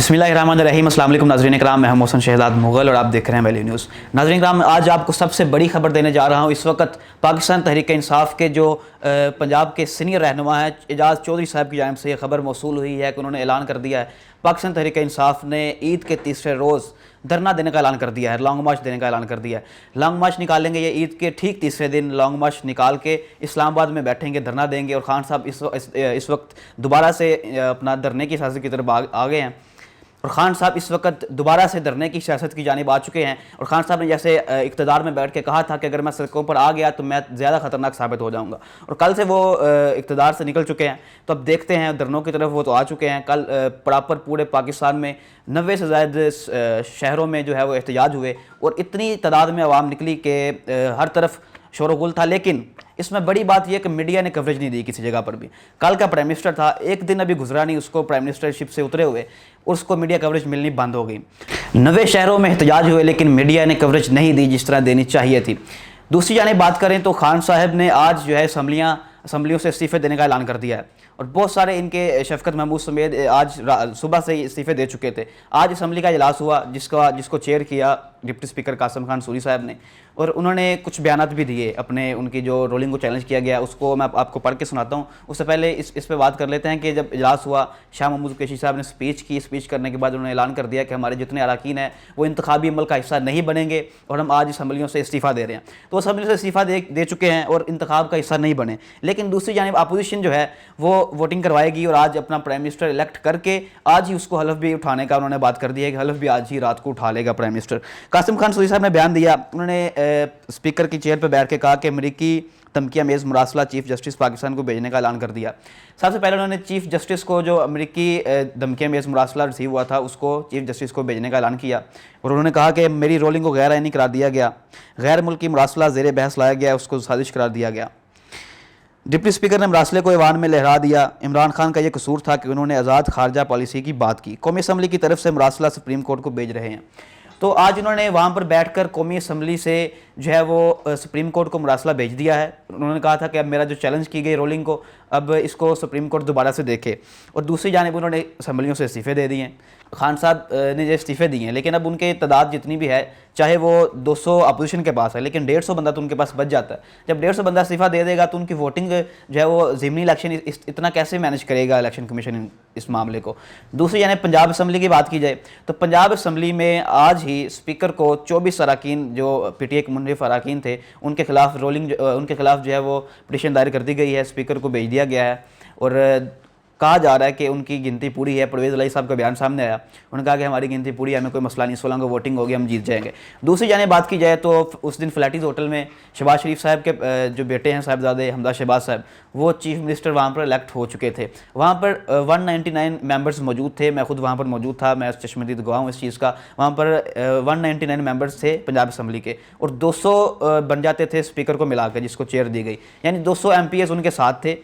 बिस्मिल्लाहिर्रहमानिर्रहीम। अस्सलाम वालेकुम नाज़रीन इकराम, मैं मोहसन शहजाद मुग़ल और आप देख रहे हैं वैल्यू न्यूज़। नाज़रीन इकराम, आज आपको सबसे बड़ी खबर देने जा रहा हूँ। इस वक्त पाकिस्तान तहरीक इंसाफ के जो पंजाब के सीनियर रहनुमा हैं एजाज़ चौधरी साहब की जानिब से ये खबर मौसूल हुई है कि उन्होंने ऐलान कर दिया है पाकिस्तान तहरीक इंसाफ ने ईद के तीसरे रोज़ धरना देने का ऐलान कर दिया है, लॉन्ग मार्च देने का ऐलान कर दिया है। लॉन्ग मार्च निकालेंगे, ये ईद के ठीक तीसरे दिन लॉन्ग मार्च निकाल के इस्लामाबाद में बैठेंगे, धरना देंगे। और खान साहब इस वक्त दोबारा से अपना धरने की सियासत की तरफ आ गए हैं और ख़ान साहब इस वक्त दोबारा से धरने की सियासत की जानिब आ चुके हैं। और ख़ान साहब ने जैसे इक़्तिदार में बैठ के कहा था कि अगर मैं सड़कों पर आ गया तो मैं ज़्यादा ख़तरनाक साबित हो जाऊंगा, और कल से वो इक़्तिदार से निकल चुके हैं। तो अब देखते हैं, धरनों की तरफ वो तो आ चुके हैं। कल प्रॉपर पूरे पाकिस्तान में 90 से ज़्यादा शहरों में जो है वो एहतजाज हुए और इतनी तादाद में आवाम निकली कि हर तरफ शोरगुल था। लेकिन इसमें बड़ी बात यह कि मीडिया ने कवरेज नहीं दी किसी जगह पर भी। कल का प्राइम मिनिस्टर था, एक दिन अभी गुजरा नहीं उसको प्राइम मिनिस्टरशिप से उतरे हुए, उसको मीडिया कवरेज मिलनी बंद हो गई। 90 शहरों में एहतजाज हुए लेकिन मीडिया ने कवरेज नहीं दी जिस तरह देनी चाहिए थी। दूसरी जानिब बात करें तो खान साहब ने आज जो है असम्बलियों से इस्तीफ़े देने का ऐलान कर दिया है और बहुत सारे इनके शफकत महमूद समेत आज सुबह से ही इस्तीफ़े दे चुके थे। आज असम्बली का इजलास हुआ जिसको चेयर किया डिप्टी स्पीकर कासिम खान सूरी साहब ने, और उन्होंने कुछ बयानात भी दिए अपने, उनकी जो रोलिंग को चैलेंज किया गया उसको मैं आपको पढ़ के सुनाता हूँ। उससे पहले इस पे बात कर लेते हैं कि जब इजलास हुआ, शाह महमूद कुरैशी साहब ने स्पीच की। स्पीच करने के बाद उन्होंने ऐलान कर दिया कि हमारे जितने अरकान हैं वो इंतखाबी अमल का हिस्सा नहीं बनेंगे और हम आज असम्बलियों से इस्तीफ़ा दे रहे हैं। तो असम्बलियों से इस्तीफ़ा दे चुके हैं और इंतखाब का हिस्सा नहीं बने। लेकिन दूसरी जानिब अपोजिशन जो है वो वोटिंग करवाएगी और आज अपना प्राइम मिनिस्टर इलेक्ट करके आज ही उसको हलफ भी उठाने का उन्होंने बात कर दी है कि हलफ भी आज ही रात को उठा लेगा प्राइम मिनिस्टर। कासिम खान सूरी साहब ने बयान दिया, उन्होंने स्पीकर की चेयर पर बैठ के कहा कि अमरीकी धमकियां मेज़ मुरासला चीफ जस्टिस पाकिस्तान को भेजने का ऐलान कर दिया। सबसे पहले उन्होंने चीफ जस्टिस को, जो अमरीकी धमकियां मेज़ मुरासला रिसीव हुआ था, उसको चीफ जस्टिस को भेजने का ऐलान किया और उन्होंने कहा कि मेरी रोलिंग को गैर आइनी करार दिया गया, गैर मुल्की मुरासला ज़ेर बहस लाया गया, उसको साजिश करार दिया गया। डिप्टी स्पीकर ने मुरासले को ईवान में लहरा दिया। इमरान खान का यह कसूर था कि उन्होंने आज़ाद खारजा पॉलिसी की बात की। कौमी असम्बली की तरफ से मुरासला सुप्रीम कोर्ट को भेज रहे हैं। तो आज उन्होंने वहाँ पर बैठकर कौमी असम्बली से जो है वो सुप्रीम कोर्ट को मुरासला भेज दिया है। उन्होंने कहा था कि अब मेरा जो चैलेंज की गई रोलिंग को, अब इसको सुप्रीम कोर्ट दोबारा से देखे। और दूसरी जानिब उन्होंने असम्बलियों से इस्तीफ़े दे दिए हैं। खान साहब ने जो इस्तीफ़े दिए हैं, लेकिन अब उनके तादाद जितनी भी है, चाहे वो 200 अपोजिशन के पास है, लेकिन 150 बंदा तो उनके पास बच जाता है। जब 150 बंदा इस्तीफ़ा दे देगा तो उनकी वोटिंग जो है वो ज़िमनी इलेक्शन इतना कैसे मैनेज करेगा इलेक्शन कमीशन इस मामले को। दूसरी यानी पंजाब असम्बली की बात की जाए तो पंजाब असम्बली में आज ही स्पीकर को 24 अरकान जो PTI के मुनरिफ अरकान थे उनके खिलाफ उनके खिलाफ जो है वो पिटीशन दायर कर दी गई है, स्पीकर को भेज दिया गया है और कहा जा रहा है कि उनकी गिनती पूरी है। परवेज़ इलाही साहब का बयान सामने आया, उन्होंने कहा कि हमारी गिनती पूरी है, हमें कोई मसला नहीं, 16 को वोटिंग होगी, हम जीत जाएंगे। दूसरी जानिब बात की जाए तो उस दिन फ्लैटीज़ होटल में शहबाज शरीफ साहब के जो बेटे हैं साहिबजादे हमदा शहबाज साहब, वो चीफ मिनिस्टर वहाँ पर इलेक्ट हो चुके थे। वहाँ पर 199 मेंबर्स मौजूद थे, मैं खुद वहाँ पर मौजूद था, मैं चश्मदीद गवाह हूँ इस चीज़ का। वहाँ पर 199 मेंबर्स थे पंजाब असम्बली के और 200 बन जाते थे स्पीकर को मिला कर, जिसको चेयर दी गई, यानी 200 MPs उनके साथ थे।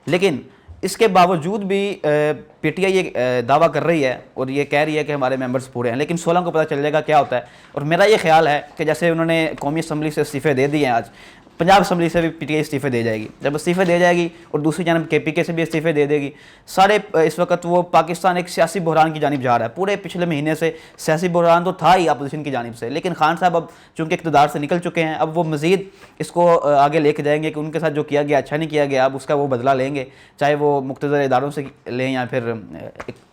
लेकिन इसके बावजूद भी PTI ये दावा कर रही है और ये कह रही है कि हमारे मेंबर्स पूरे हैं, लेकिन 16 को पता चल जाएगा क्या होता है। और मेरा ये ख्याल है कि जैसे उन्होंने कौमी असम्बली से इस्तीफ़े दे दिए हैं, आज पंजाब असम्बली से भी PTI इस्तीफ़े दे जाएगी। जब इस्तीफ़े दे जाएगी और दूसरी जानब KPK से भी इस्तीफ़े दे देगी, सारे इस वक्त वो पाकिस्तान एक सियासी बहरान की जानिब जा रहा है। पूरे पिछले महीने से सियासी बहरान तो था ही अपोजिशन की जानिब से, लेकिन खान साहब अब चूँकि इक़्तिदार से निकल चुके हैं, अब वो मज़ीद इसको आगे लेके जाएंगे कि उनके साथ जो किया गया अच्छा नहीं किया गया, अब उसका वो बदला लेंगे, चाहे वो मुक़्तदर इदारों से लें या फिर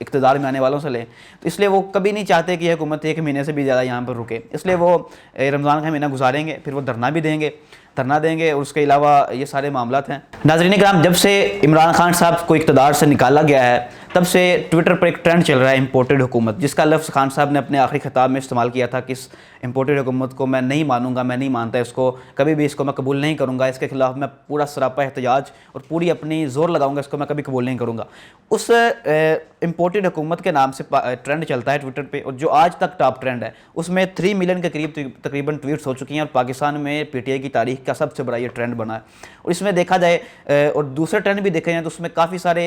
इक़्तिदार में आने वालों से लें। तो इसलिए वो कभी नहीं चाहते कि हुकूमत 1 महीने से भी ज़्यादा यहाँ पर रुके, इसलिए वो रमज़ान का महीना गुजारेंगे, फिर वो धरना देंगे और उसके अलावा ये सारे मामलात हैं। नाज़रीन इकराम, जब से इमरान खान साहब को इक़्तिदार से निकाला गया है तब से ट्विटर पर एक ट्रेंड चल रहा है इम्पोर्टेड हुकूमत, जिसका लफ्ज़ खान साहब ने अपने आखिरी खिताब में इस्तेमाल किया था कि इस इम्पोर्टेड हुकूमत को मैं नहीं मानूंगा, मैं नहीं मानता इसको, कभी भी इसको मैं कबूल नहीं करूँगा, इसके खिलाफ मैं पूरा सरापा एहतजाज और पूरी अपनी ज़ोर लगाऊंगा, इसको मैं कभी कबूल नहीं करूँगा। उस इम्पोर्टेड हुकूमत के नाम से ट्रेंड चलता है ट्विटर पर, और जो आज तक टॉप ट्रेंड है उसमें 3 मिलियन के करीब तकरीबन ट्वीट्स हो चुकी हैं और पाकिस्तान में PTI की तारीख का सबसे बड़ा ये ट्रेंड बना है। और इसमें देखा जाए और दूसरे ट्रेंड भी देखे जाए तो उसमें काफ़ी सारे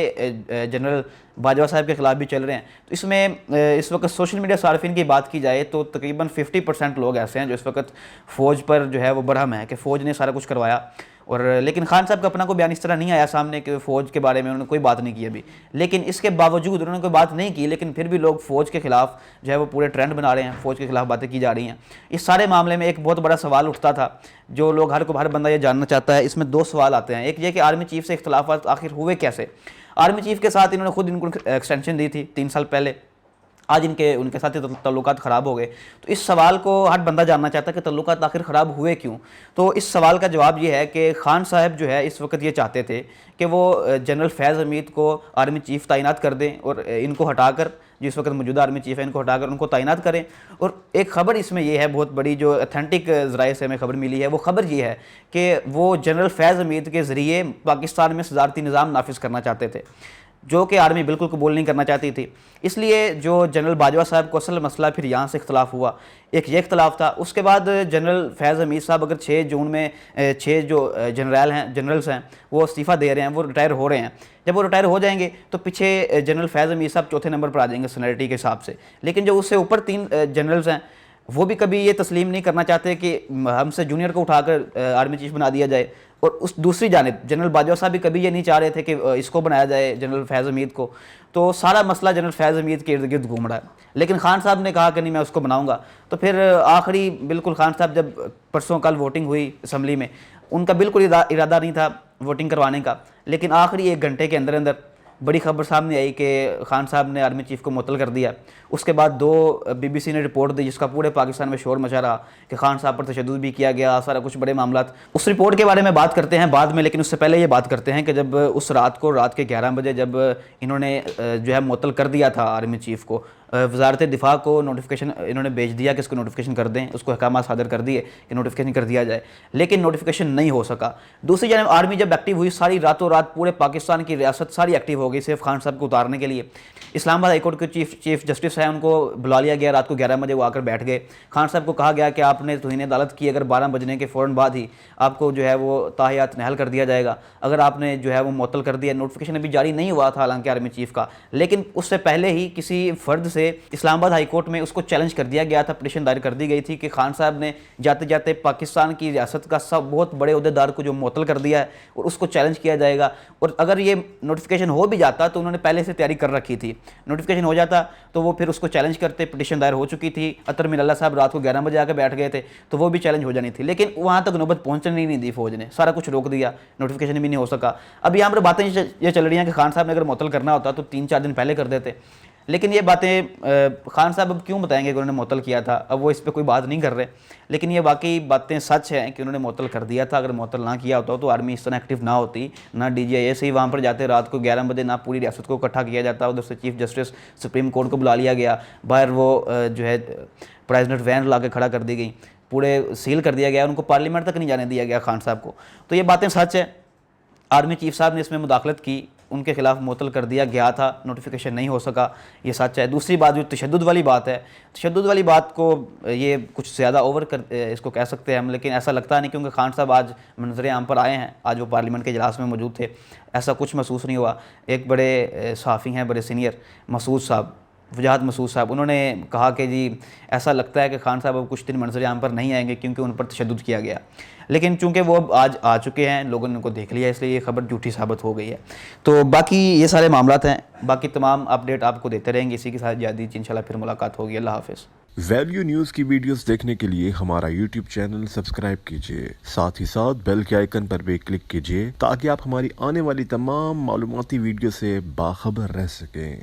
जनरल बाजवा साहब के खिलाफ भी चल रहे हैं। तो इसमें इस वक्त सोशल मीडिया सार्फिन की बात की जाए तो तकरीबन 50% लोग ऐसे हैं जो इस वक्त फ़ौज पर जो है वो बरहम है कि फ़ौज ने सारा कुछ करवाया اور لیکن خان صاحب کا اپنا کوئی بیان اس طرح نہیں آیا سامنے کہ فوج کے بارے میں انہوں نے کوئی بات نہیں کی ابھی، لیکن اس کے باوجود انہوں نے کوئی بات نہیں کی، لیکن پھر بھی لوگ فوج کے خلاف جو ہے وہ پورے ٹرینڈ بنا رہے ہیں، فوج کے خلاف باتیں کی جا رہی ہیں۔ اس سارے معاملے میں ایک بہت بڑا سوال اٹھتا تھا جو لوگ ہر بندہ یہ جاننا چاہتا ہے، اس میں دو سوال آتے ہیں۔ ایک یہ کہ آرمی چیف سے اختلافات آخر ہوئے کیسے؟ آرمی چیف کے ساتھ انہوں نے خود ان کو ایکسٹینشن دی تھی 3 سال پہلے، آج ان کے ساتھ تعلقات خراب ہو گئے، تو اس سوال کو ہر بندہ جاننا چاہتا ہے کہ تعلقات آخر خراب ہوئے کیوں؟ تو اس سوال کا جواب یہ ہے کہ خان صاحب جو ہے اس وقت یہ چاہتے تھے کہ وہ جنرل فیض حمید کو آرمی چیف تعینات کر دیں اور ان کو ہٹا کر، جو اس وقت موجودہ آرمی چیف ہے، ان کو ہٹا کر ان کو تعینات کریں۔ اور ایک خبر اس میں یہ ہے بہت بڑی، جو اتھینٹک ذرائع سے ہمیں خبر ملی ہے، وہ خبر یہ ہے کہ وہ جنرل فیض حمید کے ذریعے پاکستان میں صدارتی نظام نافذ کرنا چاہتے تھے، جو کہ آرمی بالکل قبول نہیں کرنا چاہتی تھی۔ اس لیے جو جنرل باجوہ صاحب کو اصل مسئلہ پھر یہاں سے اختلاف ہوا، ایک یہ اختلاف تھا۔ اس کے بعد جنرل فیض حمید صاحب اگر 6 جون میں 6 جو جنرلز ہیں وہ استعفیٰ دے رہے ہیں، وہ ریٹائر ہو رہے ہیں، جب وہ ریٹائر ہو جائیں گے تو پیچھے جنرل فیض حمید صاحب چوتھے نمبر پر آ جائیں گے سینیرٹی کے حساب سے۔ لیکن جو اس سے اوپر 3 جنرلز ہیں وہ بھی کبھی یہ تسلیم نہیں کرنا چاہتے کہ ہم سے جونیئر کو اٹھا کر آرمی چیف بنا دیا جائے، اور اس دوسری جانب جنرل باجوہ صاحب بھی کبھی یہ نہیں چاہ رہے تھے کہ اس کو بنایا جائے جنرل فیض حمید کو۔ تو سارا مسئلہ جنرل فیض حمید کے ارد گرد گھوم رہا ہے، لیکن خان صاحب نے کہا کہ نہیں میں اس کو بناؤں گا۔ تو پھر آخری بالکل خان صاحب جب پرسوں کل ووٹنگ ہوئی اسمبلی میں، ان کا بالکل ارادہ نہیں تھا ووٹنگ کروانے کا، لیکن آخری 1 گھنٹے کے اندر بڑی خبر سامنے آئی کہ خان صاحب نے آرمی چیف کو معطل کر دیا۔ اس کے بعد 2 BBC نے رپورٹ دی جس کا پورے پاکستان میں شور مچا رہا کہ خان صاحب پر تشدد بھی کیا گیا، سارا کچھ بڑے معاملات۔ اس رپورٹ کے بارے میں بات کرتے ہیں بعد میں، لیکن اس سے پہلے یہ بات کرتے ہیں کہ جب اس رات کے 11 بجے جب انہوں نے جو ہے معطل کر دیا تھا آرمی چیف کو، وزارت دفاع کو نوٹیفیکیشن انہوں نے بھیج دیا کہ اس کو نوٹیفیکیشن کر دیں، اس کو احکامات صادر کر دیے کہ نوٹیفیکیشن کر دیا جائے، لیکن نوٹیفیکیشن نہیں ہو سکا۔ دوسری جانب آرمی جب ایکٹیو ہوئی، ساری راتوں رات پورے پاکستان کی ریاست ساری ایکٹیو ہو گئی صرف خان صاحب کو اتارنے کے لیے۔ اسلام آباد ہائی کورٹ کے چیف جسٹس ہیں، ان کو بلا لیا گیا رات کو 11 بجے، وہ آ کر بیٹھ گئے۔ خان صاحب کو کہا گیا کہ آپ نے توہین عدالت کی، اگر 12 بجنے کے فوراً بعد ہی آپ کو جو ہے وہ تاحیات نہل کر دیا جائے گا، اگر آپ نے جو ہے وہ معطل کر دیا۔ نوٹیفیکیشن ابھی جاری نہیں ہوا تھا حالانکہ آرمی چیف کا، لیکن اس سے پہلے ہی کسی فرد سے اسلام آباد ہائی کورٹ میں اس کو چیلنج کر دیا گیا تھا، پٹیشن دائر کر دی گئی تھی کہ خان صاحب نے جاتے جاتے پاکستان کی ریاست کا بہت بڑے عہدیدار کو جو معطل کر دیا ہے اور اس کو چیلنج کیا جائے گا۔ اور اگر یہ نوٹیفیکیشن ہو بھی جاتا تو انہوں نے پہلے سے تیاری کر رکھی تھی، نوٹیفیکیشن ہو جاتا تو وہ پھر اس کو چیلنج کرتے، پٹیشن دائر ہو چکی تھی، اطہر من اللہ صاحب رات کو 11 بجے آ کے بیٹھ گئے تھے تو وہ بھی چیلنج ہو جانی تھی، لیکن وہاں تک نوبت پہنچنے نہیں دی فوج نے، سارا کچھ روک دیا، نوٹیفیکیشن بھی نہیں ہو سکا۔ اب یہاں پر باتیں یہ چل رہی ہیں کہ خان صاحب نے اگر معطل کرنا ہوتا تو 3-4 دن پہلے کر دیتے، لیکن یہ باتیں خان صاحب اب کیوں بتائیں گے کہ انہوں نے معطل کیا تھا، اب وہ اس پہ کوئی بات نہیں کر رہے، لیکن یہ واقعی باتیں سچ ہیں کہ انہوں نے معطل کر دیا تھا۔ اگر معطل نہ کیا ہوتا تو آرمی اس طرح ایکٹیو نہ ہوتی، نہ DGIA سے ہی وہاں پر جاتے رات کو 11 بجے، نہ پوری ریاست کو اکٹھا کیا جاتا، ادھر سے چیف جسٹس سپریم کورٹ کو بلا لیا گیا، باہر وہ جو ہے پریزیڈنٹ وین لا کے کھڑا کر دی گئی، پورے سیل کر دیا گیا، ان کو پارلیمنٹ تک نہیں جانے دیا گیا خان صاحب کو۔ تو یہ باتیں سچ ہیں، آرمی چیف صاحب نے اس میں مداخلت کی، ان کے خلاف معطل کر دیا گیا تھا، نوٹیفیکیشن نہیں ہو سکا، یہ سچ ہے۔ دوسری بات جو تشدد والی بات ہے، تشدد والی بات کو یہ کچھ زیادہ اوور اس کو کہہ سکتے ہیں ہم، لیکن ایسا لگتا نہیں کیونکہ خان صاحب آج منظر عام پر آئے ہیں، آج وہ پارلیمنٹ کے اجلاس میں موجود تھے، ایسا کچھ محسوس نہیں ہوا۔ ایک بڑے صحافی ہیں، بڑے سینئر، مسعود صاحب، وجاہت مسعود صاحب، انہوں نے کہا کہ جی ایسا لگتا ہے کہ خان صاحب اب کچھ دن منظر عام پر نہیں آئیں گے کیونکہ ان پر تشدد کیا گیا، لیکن چونکہ وہ اب آج آ چکے ہیں، لوگوں نے ان کو دیکھ لیا، اس لیے یہ خبر جھوٹی ثابت ہو گئی ہے۔ تو باقی یہ سارے معاملات ہیں، باقی تمام اپڈیٹ آپ کو دیتے رہیں گے، اسی کے ساتھ جدید انشاءاللہ پھر ملاقات ہوگی۔ اللہ حافظ۔ ویلیو نیوز کی ویڈیوز دیکھنے کے لیے ہمارا YouTube چینل سبسکرائب کیجیے، ساتھ ہی ساتھ بیل کے آئیکن پر بھی کلک کیجیے تاکہ آپ ہماری آنے والی تمام معلوماتی ویڈیو سے باخبر رہ سکیں۔